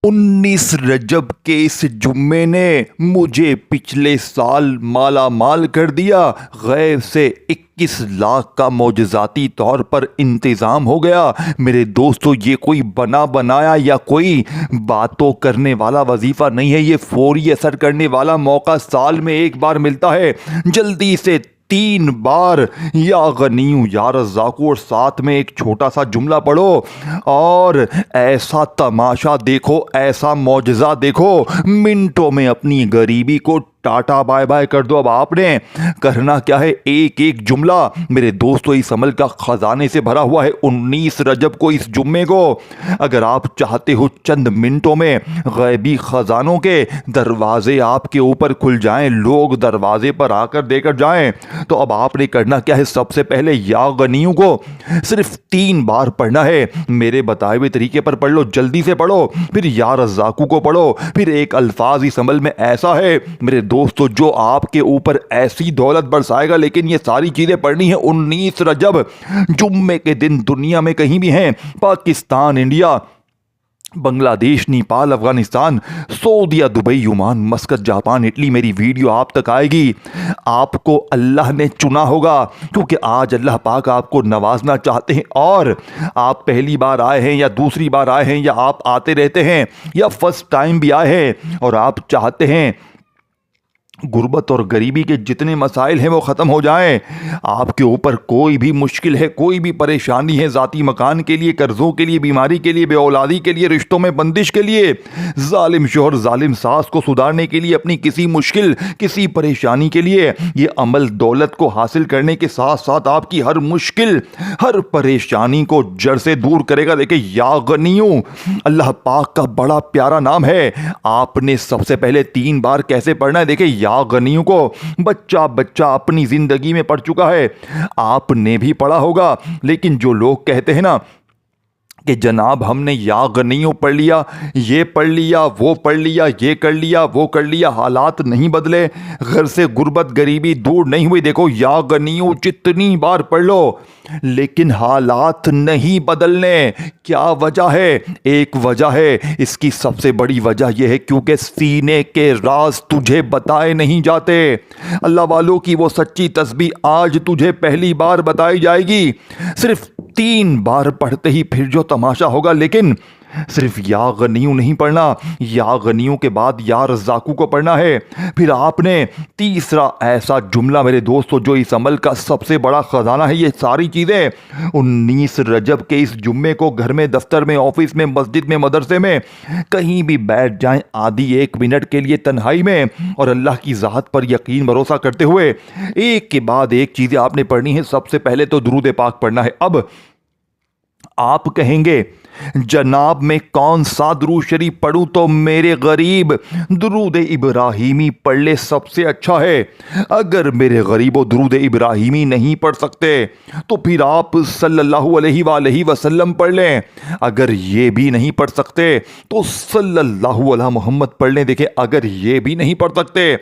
19 रजब के इस जुम्मे ने मुझे पिछले साल माला माल कर दिया। गैब से 21 लाख का मौजज़ाती तौर पर इंतज़ाम हो गया। मेरे दोस्तों, ये कोई बना बनाया या कोई बातों करने वाला वजीफ़ा नहीं है। ये फौरी असर करने वाला मौका साल में एक बार मिलता है। जल्दी से 3 बार या गनीयू या रज़्ज़ाक़ू और साथ में एक छोटा सा जुमला पढ़ो और ऐसा तमाशा देखो, ऐसा मौजज़ा देखो, मिनटों में अपनी गरीबी को टाटा बाय बाय कर दो। अब आपने करना क्या है, एक एक जुमला मेरे दोस्तों इस अमल का खजाने से भरा हुआ है। 19 रजब को इस जुम्मे को अगर आप चाहते हो चंद मिनटों में गैबी खजानों के दरवाजे आपके ऊपर खुल जाएं, लोग दरवाजे पर आकर देकर जाएं, तो अब आपने करना क्या है, सबसे पहले या गनियों को सिर्फ 3 बार पढ़ना है। मेरे बताए हुए तरीके पर पढ़ लो, जल्दी से पढ़ो। फिर या रज़्ज़ाक़ू को पढ़ो। फिर एक अल्फाज इस अमल में ऐसा है मेरे दोस्तों जो आपके ऊपर ऐसी दौलत बरसाएगा। लेकिन ये सारी चीजें पढ़नी है 19 रजब जुम्मे के दिन। दुनिया में कहीं भी हैं, पाकिस्तान, इंडिया, बांग्लादेश, नेपाल, अफगानिस्तान, सऊदीया, Dubai, Oman, Muscat, Japan, Italy, मेरी वीडियो आप तक आएगी। आपको अल्लाह ने चुना होगा क्योंकि आज अल्लाह पाक आपको नवाजना चाहते हैं। और आप पहली बार आए हैं या दूसरी बार आए हैं या आप आते रहते हैं या फर्स्ट टाइम भी आए हैं और आप चाहते हैं गुर्बत और गरीबी के जितने मसाइल हैं वो ख़त्म हो जाएं, आपके ऊपर कोई भी मुश्किल है, कोई भी परेशानी है, ज़ाती मकान के लिए, कर्ज़ों के लिए, बीमारी के लिए, बेऔलादी के लिए, रिश्तों में बंदिश के लिए, जालिम शोहर जालिम सास को सुधारने के लिए, अपनी किसी मुश्किल किसी परेशानी के लिए, ये अमल दौलत को हासिल करने के साथ साथ आपकी हर मुश्किल हर परेशानी को जड़ से दूर करेगा। देखिए या गनियों अल्लाह पाक का बड़ा प्यारा नाम है। आपने सबसे पहले 3 बार कैसे पढ़ना है, देखिए या गनियों को बच्चा बच्चा अपनी जिंदगी में पढ़ चुका है, आपने भी पढ़ा होगा। लेकिन जो लोग कहते हैं ना कि जनाब हमने या गनियों पढ़ लिया, ये पढ़ लिया, वो पढ़ लिया, ये कर लिया, वो कर लिया, हालात नहीं बदले, घर से गुर्बत गरीबी दूर नहीं हुई। देखो या गनियों जितनी बार पढ़ लो लेकिन हालात नहीं बदलने। क्या वजह है? एक वजह है, इसकी सबसे बड़ी वजह यह है क्योंकि सीने के राज तुझे बताए नहीं जाते। अल्लाह वालों की वो सच्ची तस्बीह आज तुझे पहली बार बताई जाएगी। सिर्फ 3 बार पढ़ते ही फिर जो तमाशा होगा। लेकिन सिर्फ या गनियों नहीं पढ़ना, या गनियों के बाद या रज़्ज़ाक़ू को पढ़ना है। फिर आपने तीसरा ऐसा जुमला मेरे दोस्तों जो इस अमल का सबसे बड़ा खजाना है। ये सारी चीज़ें 19 रजब के इस जुम्मे को घर में, दफ्तर में, ऑफिस में, मस्जिद में, मदरसे में कहीं भी बैठ जाएं आधी 1 मिनट के लिए तन्हाई में और अल्लाह की ज़ात पर यकीन भरोसा करते हुए एक के बाद एक चीज़ें आपने पढ़नी है। सबसे पहले तो दुरूद पाक पढ़ना है। अब आप कहेंगे जनाब मैं कौन सा दुरूद शरीफ पढ़ूं, तो मेरे गरीब दुरूद इब्राहिमी पढ़ ले, सबसे अच्छा है। अगर मेरे गरीबो दुरूद इब्राहिमी नहीं पढ़ सकते तो फिर आप सल्लल्लाहु अलैहि वसल्लम पढ़ लें। अगर ये भी नहीं पढ़ सकते तो सल्लल्लाहु अलैहि मोहम्मद पढ़ लें। देखिए अगर ये भी नहीं पढ़ सकते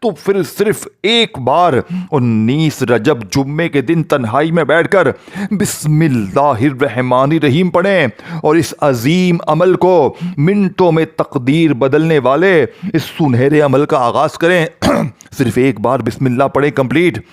तो फिर सिर्फ एक बार 19 रजब जुम्मे के दिन तन्हाई में बैठकर बिस्मिल्लाहिर्रहमानिर्रहीम पढ़ें और इस अजीम अमल को मिनटों में तकदीर बदलने वाले इस सुनहरे अमल का आगाज करें। सिर्फ एक बार बिस्मिल्लाह पढ़ें कंप्लीट।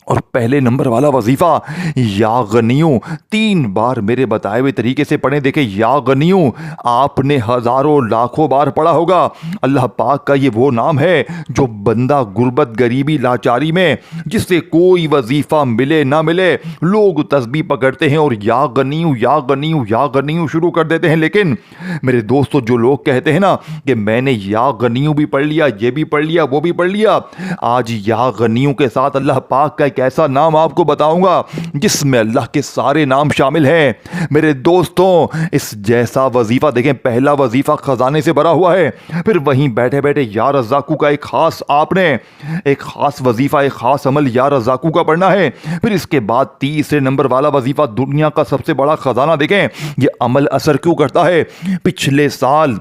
और पहले नंबर वाला वजीफा या गनियों 3 बार मेरे बताए हुए तरीके से पढ़ें। देखें या गनियों आपने हजारों लाखों बार पढ़ा होगा। अल्लाह पाक का ये वो नाम है जो बंदा गुर्बत गरीबी लाचारी में जिससे कोई वजीफा मिले ना मिले लोग तस्बीह पकड़ते हैं और या गनियों या गनियों या गनियों शुरू कर देते हैं। लेकिन मेरे दोस्तों जो लोग कहते हैं ना कि मैंने या गनियों भी पढ़ लिया, ये भी पढ़ लिया, वो भी पढ़ लिया, आज या गनियों के साथ अल्लाह पाक का एक ऐसा नाम आपको बताऊंगा जिसमें अल्लाह के सारे नाम शामिल हैं। मेरे दोस्तों इस जैसा वजीफा देखें, पहला वजीफा खजाने से भरा हुआ है। फिर वहीं बैठे बैठे या रज़्ज़ाक़ू का एक खास आपने एक खास वजीफा, एक खास अमल या रज़्ज़ाक़ू का पढ़ना है। फिर इसके बाद तीसरे नंबर वाला वजीफा दुनिया का सबसे बड़ा खजाना। देखें ये अमल असर क्यों करता है। पिछले साल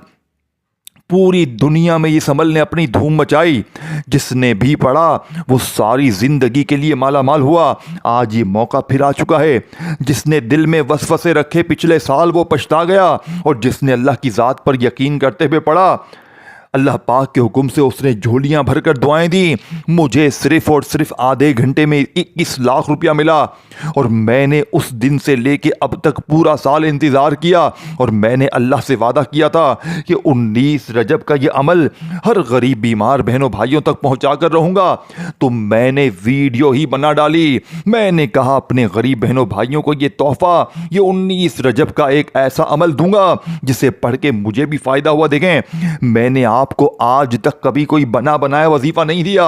पूरी दुनिया में इस अमल ने अपनी धूम मचाई। जिसने भी पढ़ा वो सारी जिंदगी के लिए माला माल हुआ। आज ये मौका फिर आ चुका है। जिसने दिल में वसवसे रखे पिछले साल वो पछता गया, और जिसने अल्लाह की ज़ात पर यकीन करते हुए पढ़ा, अल्लाह पाक के हुक्म से उसने झोलियां भरकर दुआएं दी। मुझे सिर्फ और सिर्फ आधे घंटे में 21 लाख रुपया मिला, और मैंने उस दिन से लेके अब तक पूरा साल इंतज़ार किया, और मैंने अल्लाह से वादा किया था कि 19 रजब का ये अमल हर गरीब बीमार बहनों भाइयों तक पहुंचा कर रहूँगा। तो मैंने वीडियो ही बना डाली। मैंने कहा अपने गरीब बहनों भाइयों को ये तोहफ़ा, ये 19 रजब का एक ऐसा अमल दूंगा जिसे पढ़ के मुझे भी फ़ायदा हुआ। देखें, मैंने आपको आज तक कभी कोई बना बनाया वजीफा नहीं दिया,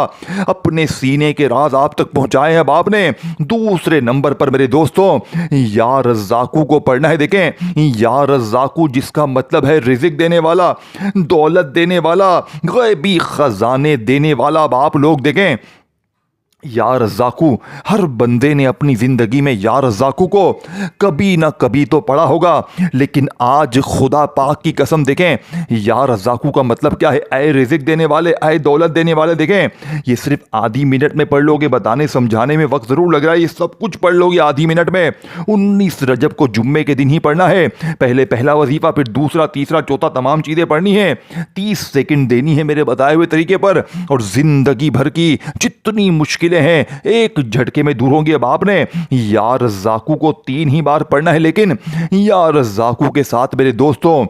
अपने सीने के राज आप तक पहुंचाए हैं बाप ने। दूसरे नंबर पर मेरे दोस्तों, या रज़्ज़ाकू को पढ़ना है। देखें, या रज़्ज़ाकू जिसका मतलब है रिज़्क़ देने वाला, दौलत देने वाला, गैबी खजाने देने वाला। अब आप लोग देखें, या रज़्ज़ाकू, हर बंदे ने अपनी ज़िंदगी में या रज़्ज़ाकू को कभी ना कभी तो पढ़ा होगा, लेकिन आज खुदा पाक की कसम देखें, या रज़्ज़ाकू का मतलब क्या है? ऐ रिज़्क़ देने वाले, ऐ दौलत देने वाले। देखें, ये सिर्फ आधी मिनट में पढ़ लोगे, बताने समझाने में वक्त ज़रूर लग रहा है, ये सब कुछ पढ़ लोगे आधी मिनट में। 19 रजब को जुम्मे के दिन ही पढ़ना है। पहले पहला वजीफ़ा, फिर दूसरा, तीसरा, चौथा, तमाम चीज़ें पढ़नी है। 30 सेकंड देनी है मेरे बताए हुए तरीके पर, और ज़िंदगी भर की जितनी मुश्किल हैं एक झटके में दूर होंगी। अब आपने या रज़्ज़ाकू को 3 ही बार पढ़ना है, लेकिन या रज़्ज़ाकू के साथ मेरे दोस्तों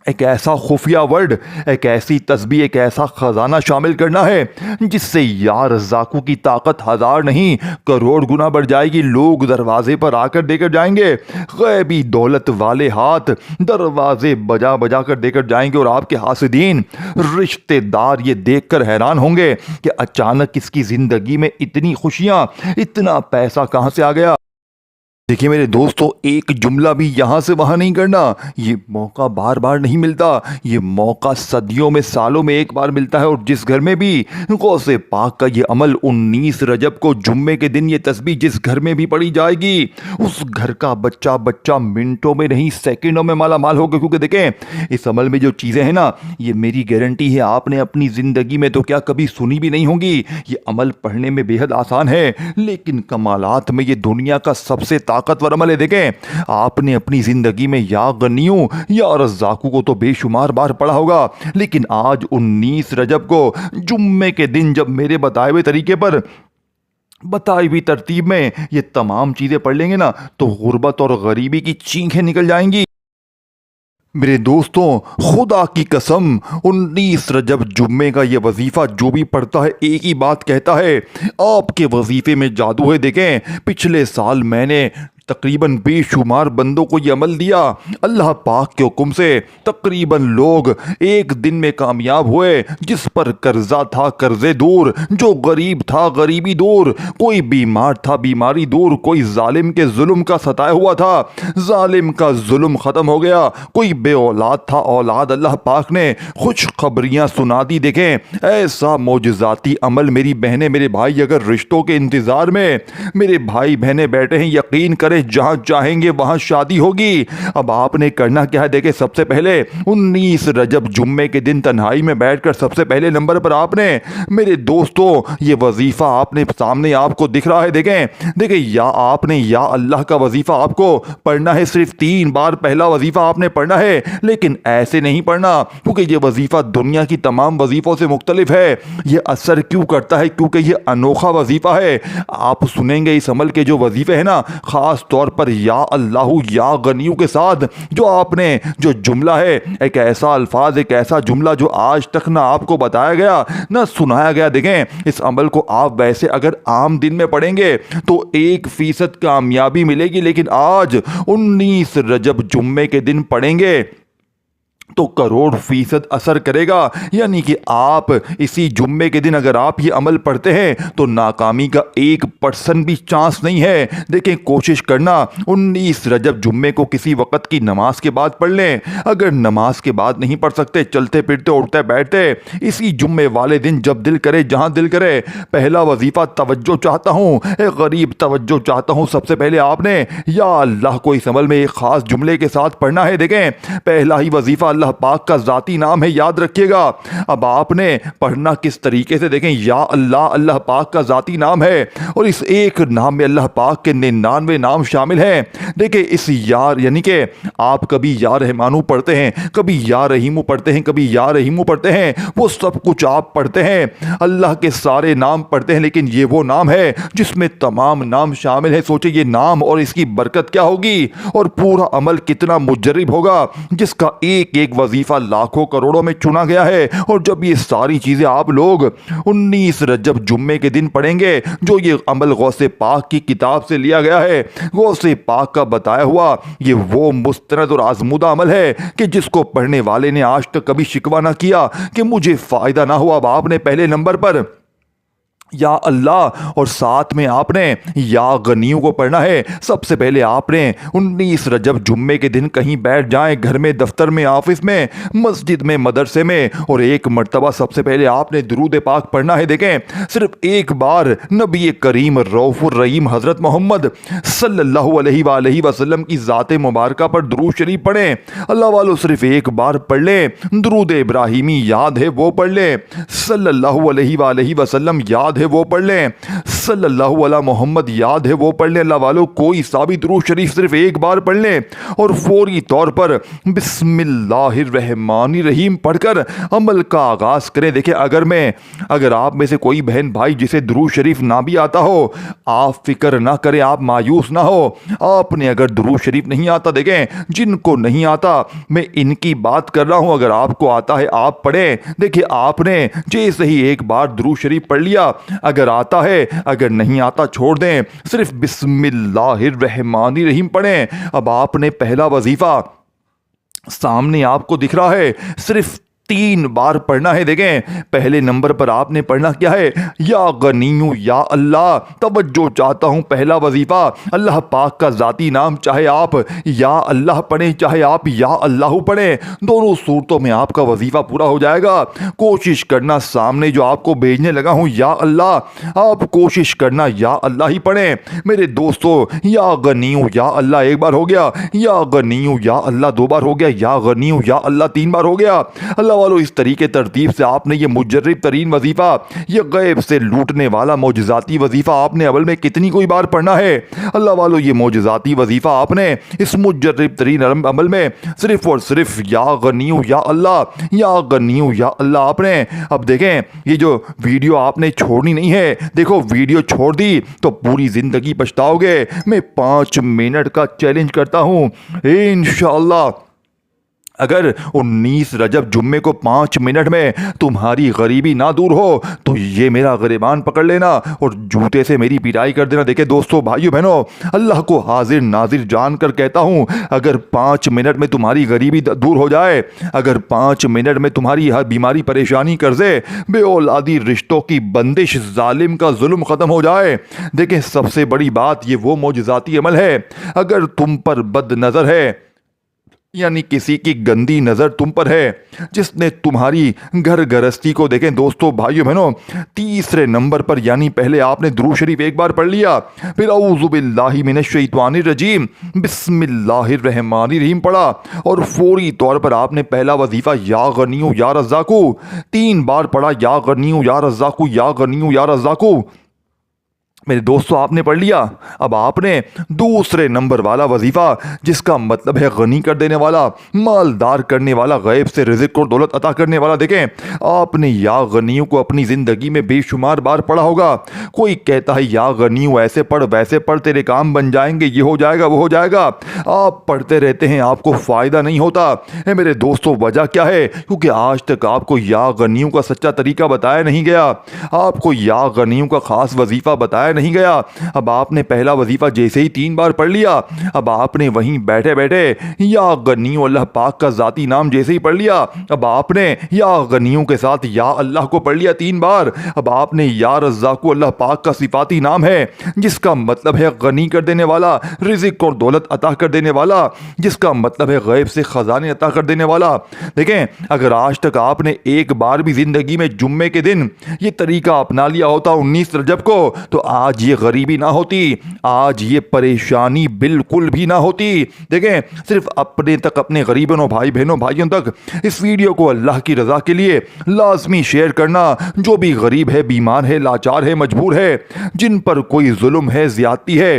एक ऐसा खुफिया वर्ड, एक ऐसी तस्बीह, एक ऐसा खजाना शामिल करना है जिससे या रज़्ज़ाकू की ताकत 1000 नहीं करोड़ गुना बढ़ जाएगी। लोग दरवाजे पर आकर देकर जाएंगे, गैबी दौलत वाले हाथ दरवाजे बजा बजा कर देकर जाएंगे, और आपके हासिदीन रिश्तेदार ये देखकर हैरान होंगे कि अचानक इसकी ज़िंदगी में इतनी खुशियाँ, इतना पैसा कहाँ से आ गया। देखिए मेरे दोस्तों, एक जुमला भी यहाँ से वहाँ नहीं करना। ये मौका बार बार नहीं मिलता, ये मौका सदियों में, सालों में एक बार मिलता है। और जिस घर में भी गौसे पाक का ये अमल 19 रजब को जुम्मे के दिन ये तस्बीह जिस घर में भी पढ़ी जाएगी, उस घर का बच्चा बच्चा मिनटों में नहीं सेकंडों में माला माल होगा। क्योंकि देखें, इस अमल में जो चीज़ें हैं ना, ये मेरी गारंटी है आपने अपनी ज़िंदगी में तो क्या कभी सुनी भी नहीं होंगी। ये अमल पढ़ने में बेहद आसान है, लेकिन कमालात में ये दुनिया का सबसे ताकतवर अमल है। देखें, आपने अपनी जिंदगी में या गनियों या रज़्ज़ाकू को तो बेशुमार बार पढ़ा होगा, लेकिन आज 19 रजब को जुम्मे के दिन जब मेरे बताए हुए तरीके पर, बताई हुई तरतीब में ये तमाम चीजें पढ़ लेंगे ना, तो गुर्बत और गरीबी की चीखें निकल जाएंगी। मेरे दोस्तों, खुदा की कसम, 19 रजब जुम्मे का ये वजीफ़ा जो भी पढ़ता है एक ही बात कहता है, आपके वजीफ़े में जादू है। देखें, पिछले साल मैंने तकरीबन बेशुमार बंदों को ये अमल दिया, अल्लाह पाक के हुक्म से तकरीबन लोग एक दिन में कामयाब हुए। जिस पर कर्जा था कर्जे दूर, जो गरीब था गरीबी दूर, कोई बीमार था बीमारी दूर, कोई जालिम के जुल्म का सताया हुआ था, जालिम का जुल्म ख़त्म हो गया, कोई बे औलाद था औलाद अल्लाह पाक ने खुश खबरियाँ सुना दी। देखें, ऐसा मौजज़ाती अमल मेरी बहनें मेरे भाई अगर रिश्तों के इंतज़ार में मेरे भाई बहनें बैठे हैं, यकीन करें जहां चाहेंगे वहां शादी होगी। अब आपने करना क्या है? देखें, सबसे पहले 19 रजब जुम्मे के दिन तन्हाई में बैठकर सबसे पहले नंबर पर आपने मेरे दोस्तों ये वजीफा आपने सामने आपको दिख रहा है। देखें, या आपने या अल्लाह का वजीफा आपको पढ़ना है, सिर्फ 3 बार पहला वजीफा आपने पढ़ना है, लेकिन ऐसे नहीं पढ़ना, क्योंकि ये वजीफा दुनिया की तमाम वजीफों से मुख्तलिफ है। ये असर क्यों करता है? क्योंकि ये अनोखा वजीफा है। आप सुनेंगे इस अमल के जो वजीफे हैं ना, खास तौर पर या अल्लाहु या गनियों के साथ जो आपने जो जुमला है, एक ऐसा अल्फाज, एक ऐसा जुमला जो आज तक ना आपको बताया गया ना सुनाया गया। देखें, इस अमल को आप वैसे अगर आम दिन में पढ़ेंगे तो 1% कामयाबी मिलेगी, लेकिन आज 19 रजब जुम्मे के दिन पढ़ेंगे तो करोड़ फीसद असर करेगा। यानी कि आप इसी जुम्मे के दिन अगर आप ये अमल पढ़ते हैं तो नाकामी का 1% भी चांस नहीं है। देखें, कोशिश करना 19 रजब जुम्मे को किसी वक़्त की नमाज के बाद पढ़ लें। अगर नमाज के बाद नहीं पढ़ सकते, चलते फिरते उठते बैठते इसी जुम्मे वाले दिन जब दिल करे जहाँ दिल करे, पहला वजीफ़ा तवज्जो चाहता हूँ, एक गरीब तवज्जो चाहता हूँ। सबसे पहले आपने या अल्लाह को इस अमल में एक ख़ास जुमले के साथ पढ़ना है। देखें, पहला ही वजीफ़ा अल्लाह पाक का ज़ाती नाम है, याद रखिएगा। अब आपने पढ़ना किस तरीके से, देखें, या अल्लाह अल्लाह पाक का ज़ाती नाम है और इस एक नाम में अल्लाह पाक के 99 नाम शामिल हैं। देखिए इस यार यानी कि आप कभी या रहमानू पढ़ते हैं, कभी या रहीमू पढ़ते हैं, कभी या रहीमू पढ़ते हैं, वो सब कुछ आप पढ़ते हैं, अल्लाह के सारे नाम पढ़ते हैं, लेकिन ये वो नाम है जिसमें तमाम नाम शामिल है। सोचे ये नाम और इसकी बरकत क्या होगी और पूरा अमल कितना मुजर्रिब होगा, जिसका एक एक वजीफा लाखों करोड़ों में चुना गया है। और जब ये सारी चीजें आप लोग 19 रजब जुम्मे के दिन पढ़ेंगे, जो ये अमल गौसे पाक की किताब से लिया गया है, गौसे पाक का बताया हुआ ये वो मुस्तनद और आजमूदा अमल है कि जिसको पढ़ने वाले ने आज तक कभी शिकवा ना किया कि मुझे फायदा ना हुआ। अब आपने पहले नंबर पर या अल्लाह और साथ में आपने या गनियों को पढ़ना है। सबसे पहले आपने 19 रजब जुम्मे के दिन कहीं बैठ जाएं, घर में, दफ्तर में, ऑफिस में, मस्जिद में, मदरसे में, और एक मर्तबा सबसे पहले आपने दुरूद पाक पढ़ना है। देखें सिर्फ एक बार नबी करीम रऊफुर रहीम हज़रत मोहम्मद सल्लल्लाहु अलैहि वसल्लम की ज़ात मुबारका पर दुरूद शरीफ पढ़ें। अल्लाह वालों सिर्फ एक बार पढ़ लें, दुरूद इब्राहिमी याद है वो पढ़ लें, सल्लल्लाहु अलैहि वसल्लम याद वो पढ़ लें, सल्लल्लाहु अला मोहम्मद याद है वो पढ़ लें। अल्लाह वालों कोई साबित दुरूद शरीफ सिर्फ एक बार पढ़ लें और फौरी तौर पर बिस्मिल्लाहिर्रहमानिर्रहीम पढ़कर अमल का आगाज करें। देखिए अगर आप में से कोई बहन भाई जिसे दुरूद शरीफ ना भी आता हो, आप फिक्र ना करें, आप मायूस ना हो। आपने अगर दुरूद शरीफ नहीं आता, देखें जिनको नहीं आता मैं इनकी बात कर रहा हूं, अगर आपको आता है आप पढ़ें। देखिए आपने जैसे ही एक बार दुरूद शरीफ पढ़ लिया, अगर आता है, अगर नहीं आता छोड़ दें, सिर्फ बिस्मिल्लाहिर्रहमानिर्रहीम पढ़ें। अब आपने पहला वजीफा सामने आपको दिख रहा है, सिर्फ 3 बार पढ़ना है। देखें पहले नंबर पर आपने पढ़ना क्या है, या गनीयू या अल्लाह। तवज्जो चाहता हूं, पहला वजीफा अल्लाह पाक का ज़ाती नाम, चाहे आप या अल्लाह पढ़ें चाहे आप या अल्लाह पढ़ें, दोनों सूरतों में आपका वजीफा पूरा हो जाएगा। कोशिश करना सामने जो आपको भेजने लगा हूं या अल्लाह, आप कोशिश करना या अल्लाह ही पढ़ें मेरे दोस्तों। या गनीयू या अल्लाह एक बार हो गया, या गनीयू या अल्लाह 2 बार हो गया, या गनीयू या अल्लाह 3 बार हो गया। अल्लाह वालों इस तरीके तरतीब से आपने ये मुजर्रिब तरीन वजीफा, ये गैब से लूटने वाला मौजज़ाती वजीफा आपने अमल में कितनी कोई बार पढ़ना है। अल्लाह वालों ये मौजज़ाती वजीफा आपने इस मुजर्रिब तरीन अमल में सिर्फ और सिर्फ या गनीयू या अल्लाह, या गनीयू या अल्लाह आपने। अब देखें ये जो वीडियो आपने छोड़नी नहीं है, देखो वीडियो छोड़ दी तो पूरी जिंदगी पछताओगे। मैं 5 मिनट का चैलेंज करता हूं, इंशाअल्लाह अगर 19 रजब जुम्मे को 5 मिनट में तुम्हारी गरीबी ना दूर हो तो ये मेरा गिरबान पकड़ लेना और जूते से मेरी पिटाई कर देना। देखे दोस्तों भाइयों बहनों, अल्लाह को हाजिर नाजिर जान कर कहता हूँ, अगर 5 मिनट में तुम्हारी गरीबी दूर हो जाए, अगर 5 मिनट में तुम्हारी हर बीमारी परेशानी कर्जे बे औलादी रिश्तों की बंदिश जालिम का जुल्म ख़त्म हो जाए। देखें सबसे बड़ी बात ये वो मौजज़ाती अमल है, अगर तुम पर बद नज़र है यानी किसी की गंदी नज़र तुम पर है, जिसने तुम्हारी घर गृहस्थी को, देखें दोस्तों भाइयों बहनों, तीसरे नंबर पर यानी पहले आपने दुरूद शरीफ एक बार पढ़ लिया, फिर औज़ु बिल्लाहि मिनश शैतानिर रजीम बिस्मिल्लाहिर्रहमानिर्रहीम पढ़ा और फौरी तौर पर आपने पहला वजीफा या गनियू या रज़्ज़ाकू 3 बार पढ़ा, या गनियू या रज़्ज़ाकू, या गनियू या रज़्ज़ाकू। मेरे दोस्तों आपने पढ़ लिया। अब आपने दूसरे नंबर वाला वजीफा जिसका मतलब है गनी कर देने वाला, मालदार करने वाला, गैब से रिज़्क़ और दौलत अता करने वाला, देखें आपने या गनियों को अपनी ज़िंदगी में बेशुमार बार पढ़ा होगा। कोई कहता है या गनियों ऐसे पढ़ वैसे पढ़, तेरे काम बन जाएंगे, ये हो जाएगा वो हो जाएगा। आप पढ़ते रहते हैं, आपको फ़ायदा नहीं होता है मेरे दोस्तों। वजह क्या है? क्योंकि आज तक आपको या गनियों का सच्चा तरीका बताया नहीं गया, आपको या गनियों का ख़ास वजीफ़ा बताया नहीं गया। अब आपने पहला वजीफा जैसे ही 3 बार पढ़ लिया, अब आपने वहीं बैठे बैठे या गनियों अल्लाह पाक का जाती नाम जैसे ही पढ़ लिया, अब आपने या गनियों के साथ या अल्लाह को पढ़ लिया 3 बार। अब आपने या रज़्ज़ाक़ु अल्लाह पाक का सिफाती नाम है जिसका मतलब है गनी कर देने वाला, रिज़्क़ और दौलत अता कर देने वाला, जिसका मतलब है गैब से खजाने अता कर देने वाला। देखें अगर आज तक आपने एक बार भी जिंदगी में जुम्मे के दिन ये तरीका अपना लिया होता 19 रजब को, तो आज ये गरीबी ना होती, आज ये परेशानी बिल्कुल भी ना होती। देखें, सिर्फ अपने तक, अपने गरीबों भाइयों तक इस वीडियो को अल्लाह की रज़ा के लिए लाजमी शेयर करना। जो भी गरीब है, बीमार है, लाचार है, मजबूर है, जिन पर कोई जुल्म है, ज्यादती है,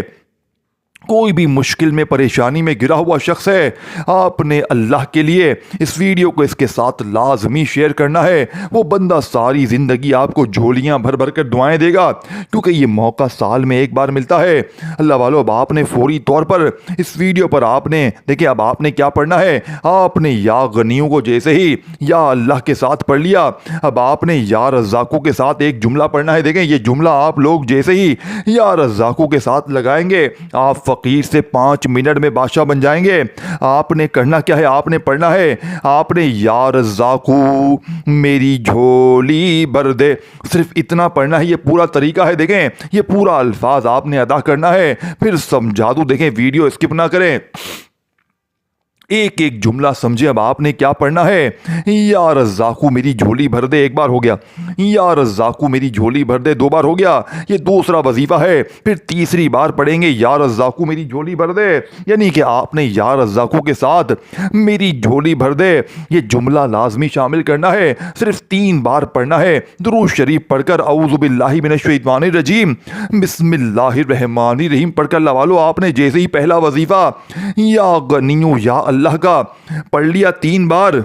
कोई भी मुश्किल में, परेशानी में गिरा हुआ शख्स है, आपने अल्लाह के लिए इस वीडियो को इसके साथ लाजमी शेयर करना है। वो बंदा सारी ज़िंदगी आपको झोलियां भर भर कर दुआएं देगा, क्योंकि ये मौका साल में एक बार मिलता है। अल्लाह वालों, अब आपने फौरी तौर पर इस वीडियो पर आपने देखिए, अब आपने क्या पढ़ना है। आपने या गनियों को जैसे ही या अल्लाह के साथ पढ़ लिया, अब आपने या रज़ाकों के साथ एक जुमला पढ़ना है। देखें, ये जुमला आप लोग जैसे ही या रज़ाकों के साथ लगाएंगे, आप फकीर से 5 मिनट में बादशाह बन जाएंगे। आपने करना क्या है, आपने पढ़ना है, आपने या रज़ाकू मेरी झोली भर दे, सिर्फ इतना पढ़ना है। ये पूरा तरीका है। देखें, ये पूरा अल्फाज आपने अदा करना है। फिर समझा दूं, देखें, वीडियो स्किप ना करें, एक एक जुमला समझे। अब आपने क्या पढ़ना है, या रज़ाकू मेरी झोली भर दे, एक बार हो गया। या रज़ाकू मेरी झोली भर दे, 2 बार हो गया। ये दूसरा वजीफा है। फिर तीसरी बार पढ़ेंगे या रज़ाकू मेरी झोली भर दे, यानी कि आपने या रज़ाकू के साथ मेरी झोली भर दे ये जुमला लाजमी शामिल करना है। सिर्फ 3 बार पढ़ना है। दुरूद शरीफ पढ़कर औज़ु बिल्लाहि मिनश्शैतानिर रजीम बिस्मिल्लाहिर रहमानिर रहीम पढ़कर लवालो, आपने जैसे ही पहला वजीफा या गनियों या अल्लाह का पढ़ लिया 3 बार,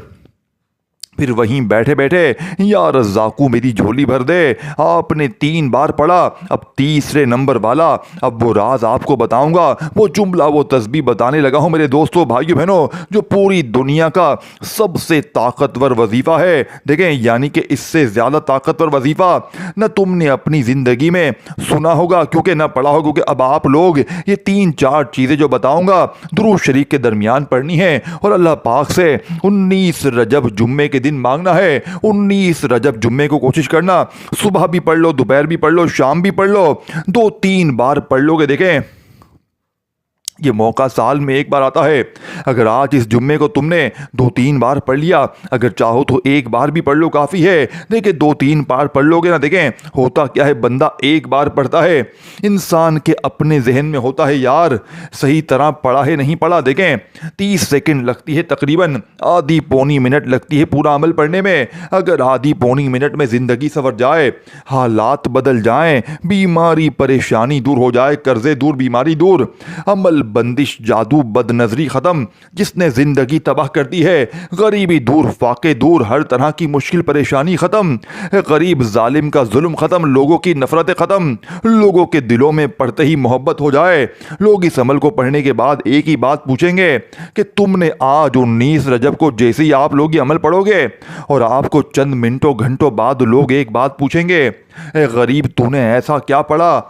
फिर वहीं बैठे बैठे या रज़ाकू मेरी झोली भर दे आपने 3 बार पढ़ा। अब तीसरे नंबर वाला, अब वो राज आपको बताऊंगा, वो जुमला, वो तस्बीह बताने लगा हूं मेरे दोस्तों, भाइयों बहनों, जो पूरी दुनिया का सबसे ताकतवर वजीफा है। देखें, यानी कि इससे ज़्यादा ताकतवर वजीफा न तुमने अपनी ज़िंदगी में सुना होगा, क्योंकि न पढ़ा होगा। क्योंकि अब आप लोग ये 3-4 चीज़ें जो बताऊंगा दुरूद शरीफ के दरमियान पढ़नी है, और अल्लाह पाक से 19 रजब जुम्मे के दिन मांगना है। 19 रजब जुम्मे को कोशिश करना, सुबह भी पढ़ लो, दोपहर भी पढ़ लो, शाम भी पढ़ लो, 2-3 बार पढ़ लोगे। देखें, ये मौका साल में एक बार आता है। अगर आज इस जुम्मे को तुमने 2-3 बार पढ़ लिया, अगर चाहो तो 1 बार भी पढ़ लो, काफ़ी है। देखिए, 2-3 बार पढ़ लोगे ना, देखें होता क्या है, बंदा 1 बार पढ़ता है, इंसान के अपने जहन में होता है यार सही तरह पढ़ा है नहीं पढ़ा। देखें, 30 सेकंड लगती है, तकरीबन आधी पौनी मिनट लगती है पूरा अमल पढ़ने में। अगर आधी पौनी मिनट में ज़िंदगी संवर जाए, हालात बदल जाएं, बीमारी परेशानी दूर हो जाए, कर्जे दूर, बीमारी दूर, अमल बंदिश, जादू, बदनजरी खत्म, जिसने जिंदगी तबाह कर दी है, गरीबी दूर, फाके दूर, हर तरह की मुश्किल परेशानी खत्म, गरीब जालिम का जुल्म खत्म, लोगों की नफरतें खत्म, लोगों के दिलों में पढ़ते ही मोहब्बत हो जाए। लोग इस अमल को पढ़ने के बाद एक ही बात पूछेंगे कि तुमने आज 19 रजब को जैसे ही आप लोग ये अमल पढ़ोगे, और आपको चंद मिनटों घंटों बाद लोग एक बात पूछेंगे, ए गरीब, तूने ऐसा क्या पढ़ा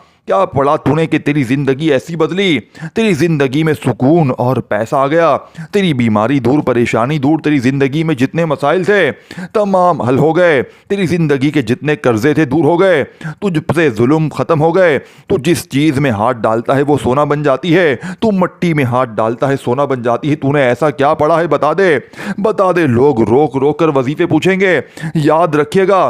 तूने कि तेरी ज़िंदगी ऐसी बदली, तेरी ज़िंदगी में सुकून और पैसा आ गया, तेरी बीमारी दूर, परेशानी दूर, तेरी ज़िंदगी में जितने मसाइल थे तमाम हल हो गए, तेरी ज़िंदगी के जितने कर्जे थे दूर हो गए, तुझसे जुल्म ख़त्म हो गए। तो जिस चीज़ में हाथ डालता है वो सोना बन जाती है, तू मट्टी में हाथ डालता है सोना बन जाती है। तूने ऐसा क्या पढ़ा है, बता दे। लोग रोक रोक कर वजीफे पूछेंगे। याद रखिएगा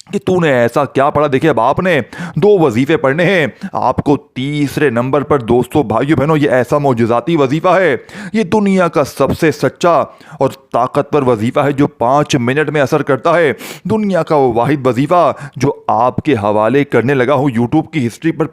कि तूने ऐसा क्या पढ़ा। देखिए, अब आपने 2 वजीफे पढ़ने हैं। आपको तीसरे नंबर पर दोस्तों, भाइयों बहनों, ये ऐसा मौजूदाती वजीफा है, ये दुनिया का सबसे सच्चा और ताकतवर वजीफा है जो 5 मिनट में असर करता है। दुनिया का वो वाहिद वजीफा जो आपके हवाले करने लगा हूँ यूट्यूब की हिस्ट्री पर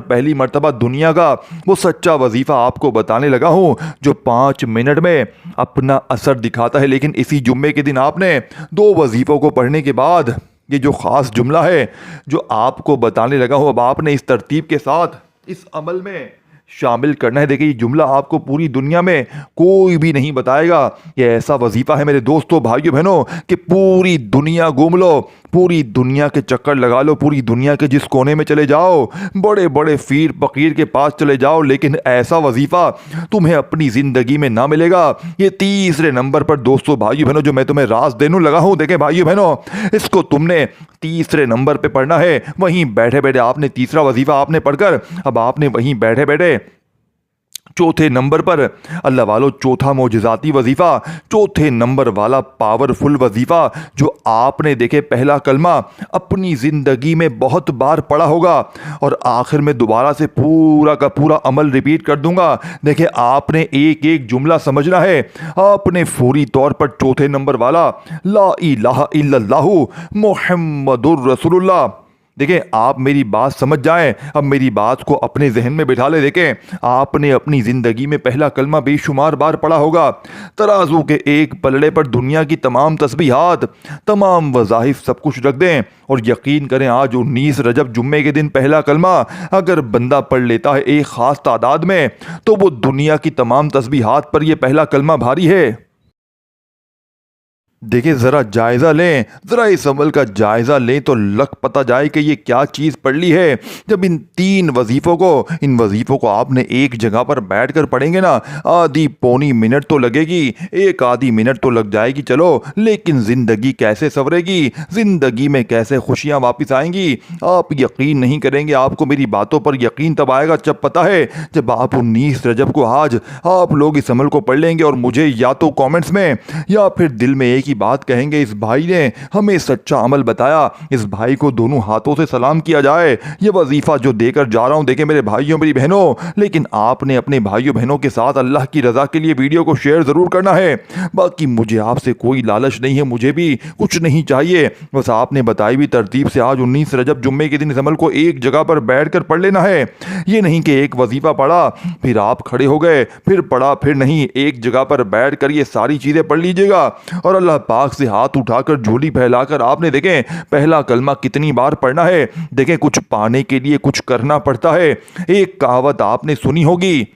पहली मरतबा दुनिया का वो सच्चा वजीफा आपको बताने लगा हूँ जो 5 मिनट में अपना असर दिखाता है। लेकिन इसी जुम्मे के दिन आपने 2 वजीफों को पढ़ने के बाद ये जो ख़ास जुमला है जो आपको बताने लगा हूँ, अब आपने इस तरतीब के साथ इस अमल में शामिल करना है। देखिए, ये जुमला आपको पूरी दुनिया में कोई भी नहीं बताएगा। ये ऐसा वजीफ़ा है मेरे दोस्तों, भाइयों बहनों, कि पूरी दुनिया घूम लो, पूरी दुनिया के चक्कर लगा लो, पूरी दुनिया के जिस कोने में चले जाओ, बड़े बड़े पीर फकीर के पास चले जाओ, लेकिन ऐसा वजीफ़ा तुम्हें अपनी ज़िंदगी में ना मिलेगा। ये तीसरे नंबर पर दोस्तों, भाइयों बहनों, जो मैं तुम्हें राज देने लगा हूँ, देखें भाइयों बहनों, इसको तुमने तीसरे नंबर पे पढ़ना है। वहीं बैठे बैठे आपने तीसरा वजीफ़ा आपने पढ़कर अब आपने वहीं बैठे बैठे चौथे नंबर पर अल्लाह वालों चौथा मोजज़ाती वजीफ़ा, चौथे नंबर वाला पावरफुल वजीफ़ा जो आपने देखे पहला कलमा अपनी ज़िंदगी में बहुत बार पढ़ा होगा और आखिर में दोबारा से पूरा का पूरा अमल रिपीट कर दूंगा। देखिए आपने एक एक जुमला समझना है। आपने फौरी तौर पर चौथे नंबर वाला ला इलाहा इल्लल्लाहु मुहम्मदुर रसूलुल्लाह, देखिए आप मेरी बात समझ जाएं, अब मेरी बात को अपने जहन में बिठा ले। देखें आपने अपनी ज़िंदगी में पहला कलमा बेशुमार बार पढ़ा होगा। तराजू के एक पलड़े पर दुनिया की तमाम तस्बीहात, तमाम वज़ाइफ सब कुछ रख दें और यकीन करें आज 19 रजब जुम्मे के दिन पहला कलमा अगर बंदा पढ़ लेता है एक ख़ास तादाद में तो वो दुनिया की तमाम तस्बीहात पर यह पहला कलमा भारी है। देखिए ज़रा जायज़ा लें, ज़रा इस अमल का जायज़ा लें तो लग पता जाए कि ये क्या चीज़ पढ़ ली है। जब इन तीन वजीफ़ों को, इन वजीफ़ों को आपने एक जगह पर बैठ कर पढ़ेंगे ना, आधी पौनी मिनट तो लगेगी, एक आधी मिनट तो लग जाएगी चलो, लेकिन ज़िंदगी कैसे संवरेगी, ज़िंदगी में कैसे खुशियाँ वापस आएंगी आप यकीन नहीं करेंगे। आपको मेरी बातों पर यकीन तब आएगा जब पता है जब आप 19 रजब को आज आप लोग इस अमल को पढ़ लेंगे और मुझे या तो कॉमेंट्स में या फिर दिल में एक की बात कहेंगे, इस भाई ने हमें सच्चा अमल बताया, इस भाई को दोनों हाथों से सलाम किया जाए। ये वजीफा जो देकर जा रहा हूं, देखे मेरे भाइयों मेरी बहनों, लेकिन आपने अपने भाइयों बहनों के साथ अल्लाह की रजा के लिए वीडियो को शेयर जरूर करना है। बाकी मुझे आपसे कोई लालच नहीं है, मुझे भी कुछ नहीं चाहिए, बस आपने बताई हुई तरतीब से आज 19 रजब जुम्मे के दिन इस अमल को एक जगह पर बैठ कर पढ़ लेना है। ये नहीं कि एक वजीफा पढ़ा फिर आप खड़े हो गए, फिर पढ़ा फिर नहीं, एक जगह पर बैठ कर ये सारी चीजें पढ़ लीजिएगा और अल्लाह पाक से हाथ उठाकर झोली फैलाकर आपने देखें पहला कलमा कितनी बार पढ़ना है। देखें कुछ पाने के लिए कुछ करना पड़ता है। एक कहावत आपने सुनी होगी,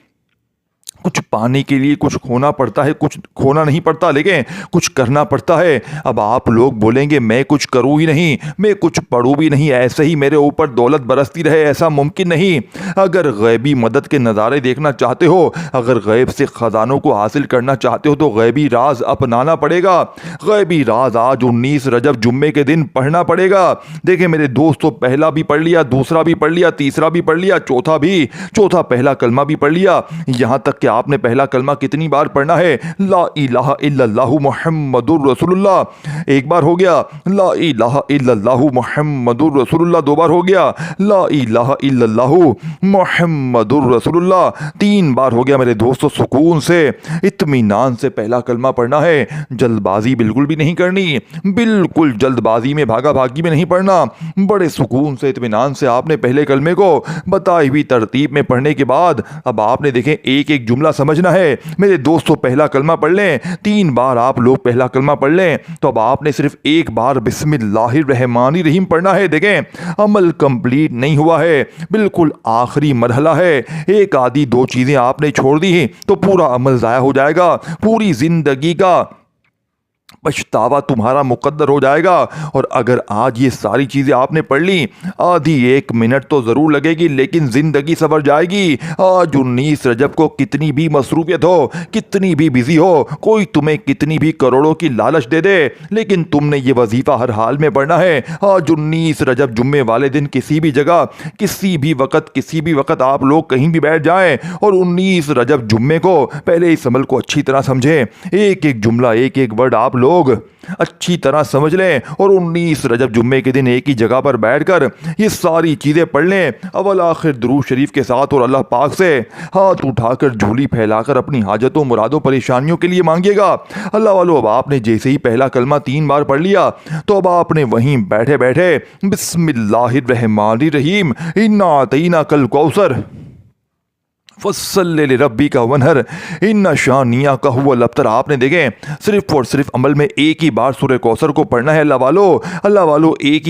कुछ पाने के लिए कुछ खोना पड़ता है, कुछ खोना नहीं पड़ता लेकिन कुछ करना पड़ता है। अब आप लोग बोलेंगे मैं कुछ करूँ ही नहीं, मैं कुछ पढ़ूँ भी नहीं, ऐसे ही मेरे ऊपर दौलत बरसती रहे, ऐसा मुमकिन नहीं। अगर गैबी मदद के नज़ारे देखना चाहते हो, अगर गैब से ख़जानों को हासिल करना चाहते हो तो गैबी राज अपनाना पड़ेगा। गैबी राज आज 19 रजब जुम्मे के दिन पढ़ना पड़ेगा। देखें मेरे दोस्तों, पहला भी पढ़ लिया, दूसरा भी पढ़ लिया, तीसरा भी पढ़ लिया, चौथा पहला कलमा भी पढ़ लिया, यहाँ तक कि आपने पहला कलमा कितनी बार पढ़ना है, ला इलाहा इल्लल्लाहु मुहम्मदुर रसूलुल्लाह, एक बार हो गया, ला इलाहा इल्लल्लाहु मुहम्मदुर रसूलुल्लाह दो बार हो गया, ला इलाहा इल्लल्लाहु मुहम्मदुर रसूलुल्लाह तीन बार हो गया। मेरे दोस्तों सुकून से इत्मीनान से पहला कलमा पढ़ना है, जल्दबाजी बिल्कुल भी नहीं करनी, बिल्कुल जल्दबाजी में भागा भागी में नहीं पढ़ना, बड़े सुकून से इत्मीनान से आपने पहले कलमे को बताई हुई तरतीब में पढ़ने के बाद अब आपने देखें एक एक जुमला समझना है। मेरे दोस्तों पहला कलमा पढ़ लें, 3 बार आप लोग पहला कलमा पढ़ लें तो अब आपने सिर्फ एक बार बिस्मिल्लाहिर्रहमानिर्रहीम पढ़ना है। देखें अमल कंप्लीट नहीं हुआ है, बिल्कुल आखिरी मरहला है, एक आधी दो चीजें आपने छोड़ दी तो पूरा अमल जाया हो जाएगा, पूरी जिंदगी का पछतावा तुम्हारा मुकद्दर हो जाएगा। और अगर आज ये सारी चीज़ें आपने पढ़ ली, आधी एक मिनट तो ज़रूर लगेगी लेकिन ज़िंदगी संवर जाएगी। आज 19 रजब को कितनी भी मसरूफियत हो, कितनी भी बिजी हो, कोई तुम्हें कितनी भी करोड़ों की लालच दे दे, लेकिन तुमने ये वजीफ़ा हर हाल में पढ़ना है। आज 19 रजब जुम्मे वाले दिन किसी भी जगह, किसी भी वक्त आप लोग कहीं भी बैठ जाएं और 19 रजब जुम्मे को पहले इस अमल को अच्छी तरह समझें, एक एक जुमला एक एक वर्ड आप लोग अच्छी तरह समझ लें और 19 रजब जुम्मे के दिन एक ही जगह पर बैठकर ये सारी चीज़ें पढ़ लें, अव्वल आखिर दुरूद शरीफ के साथ, और अल्लाह पाक से हाथ उठाकर झोली फैलाकर अपनी हाजतों मुरादों परेशानियों के लिए मांगिएगा। अल्लाह वालों अब आपने जैसे ही पहला कलमा 3 बार पढ़ लिया तो अब आपने वहीं बैठे बैठे बिस्मिल्लाहिर्रहमानिर्रहीम इन्ना अतईना कल कौसर फस्सल्लि रब्बी का वनहर इन्ना शानिया का हुआ लफ्तर। आपने देखें सिर्फ और सिर्फ अमल में एक ही बार सूरह कौसर को पढ़ना है। अल्लाह वालों एक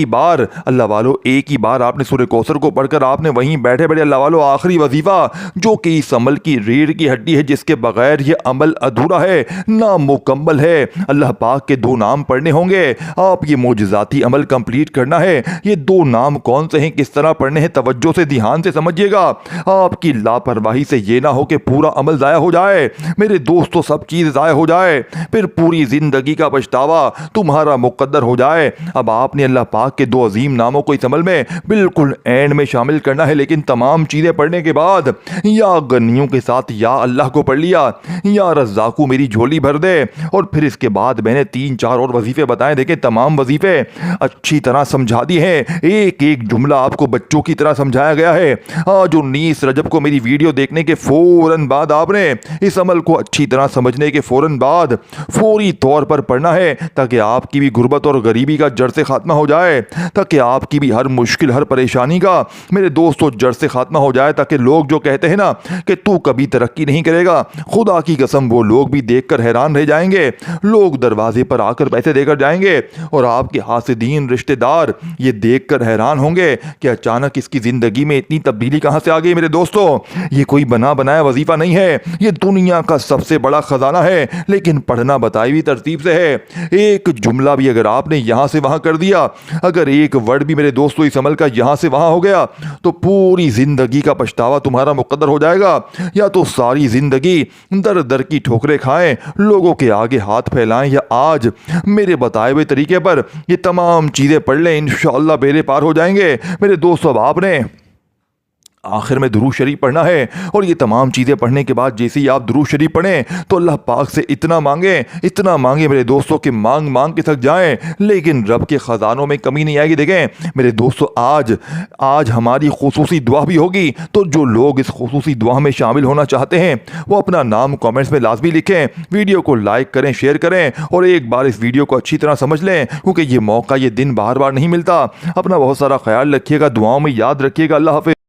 ही बार आपने सूरह कौसर को पढ़कर आपने वहीं बैठे बैठे अल्लाह वालों आखिरी वजीफ़ा जो कि इस अमल की रीढ़ की हड्डी है, जिसके बगैर ये अमल अधूरा है, नामुकम्मल है, अल्लाह पाक के 2 नाम पढ़ने होंगे। आप ये मोजज़ाती अमल कंप्लीट करना है। ये 2 नाम कौन से हैं, किस तरह पढ़ने हैं, तवज्जो से ध्यान से समझिएगा। आपकी लापरवाही कहीं से ये ना हो कि पूरा अमल ज़ाया हो जाए मेरे दोस्तों, सब चीज़ ज़ाया हो जाए, फिर पूरी ज़िंदगी का पछतावा तुम्हारा मुकद्दर हो जाए। अब आपने अल्लाह पाक के 2 अजीम नामों को इस अमल में बिल्कुल एंड में शामिल करना है, लेकिन तमाम चीज़ें पढ़ने के बाद या गनियों के साथ या अल्लाह को पढ़ लिया, या रज़्ज़ाक़ू मेरी झोली भर दे। और फिर इसके बाद मैंने 3-4 और वजीफ़े बताए, देखें तमाम वजीफ़े अच्छी तरह समझा दिए हैं, एक एक जुमला आपको बच्चों की तरह समझाया गया है। आज 19 रजब को मेरी वीडियो देखने के फ़ौरन बाद आपने इस अमल को अच्छी तरह समझने के फ़ौरन बाद फौरी तौर पर पढ़ना है, ताकि आपकी भी गुर्बत और गरीबी का जड़ से खात्मा हो जाए, ताकि आपकी भी हर मुश्किल हर परेशानी का मेरे दोस्तों जड़ से खात्मा हो जाए, ताकि लोग जो कहते हैं ना कि तू कभी तरक्की नहीं करेगा, खुदा की कसम वो लोग भी देखकर हैरान रह जाएंगे। लोग दरवाजे पर आकर पैसे देकर जाएंगे और आपके हासिदीन रिश्तेदार ये देखकर हैरान होंगे कि अचानक इसकी ज़िंदगी में इतनी तब्दीली कहाँ से आ गई। मेरे दोस्तों, ये कोई बना बनाया वजीफ़ा नहीं है, ये दुनिया का सबसे बड़ा ख़जाना है, लेकिन पढ़ना बताई हुई तरतीब से है। एक जुमला भी अगर आपने यहाँ से वहाँ कर दिया, अगर एक वर्ड भी मेरे दोस्तों इस अमल का यहाँ से वहाँ हो गया, तो पूरी ज़िंदगी का पछतावा तुम्हारा मुकद्दर हो जाएगा, या तो सारी ज़िंदगी दर दर की ठोकरें खाएं, लोगों के आगे हाथ फैलाएं, या आज मेरे बताए हुए तरीके पर ये तमाम चीज़ें पढ़ लें, इंशाअल्लाह बेड़े पार हो जाएंगे। मेरे दोस्तों, अब आपने आखिर में दुरूद शरीफ पढ़ना है, और ये तमाम चीज़ें पढ़ने के बाद जैसे ही आप दुरूद शरीफ पढ़ें तो अल्लाह पाक से इतना मांगे मेरे दोस्तों कि मांग मांग के थक जाएं, लेकिन रब के ख़जानों में कमी नहीं आएगी। देखें मेरे दोस्तों, आज हमारी खुसूसी दुआ भी होगी, तो जो लोग इस खुसूसी दुआ में शामिल होना चाहते हैं वो अपना नाम कमेंट्स में लाजमी लिखें, वीडियो को लाइक करें, शेयर करें, और एक बार इस वीडियो को अच्छी तरह समझ लें, क्योंकि ये मौका ये दिन बार बार नहीं मिलता। अपना बहुत सारा ख्याल रखिएगा, दुआओं में याद रखिएगा। अल्लाह हाफ़िज़।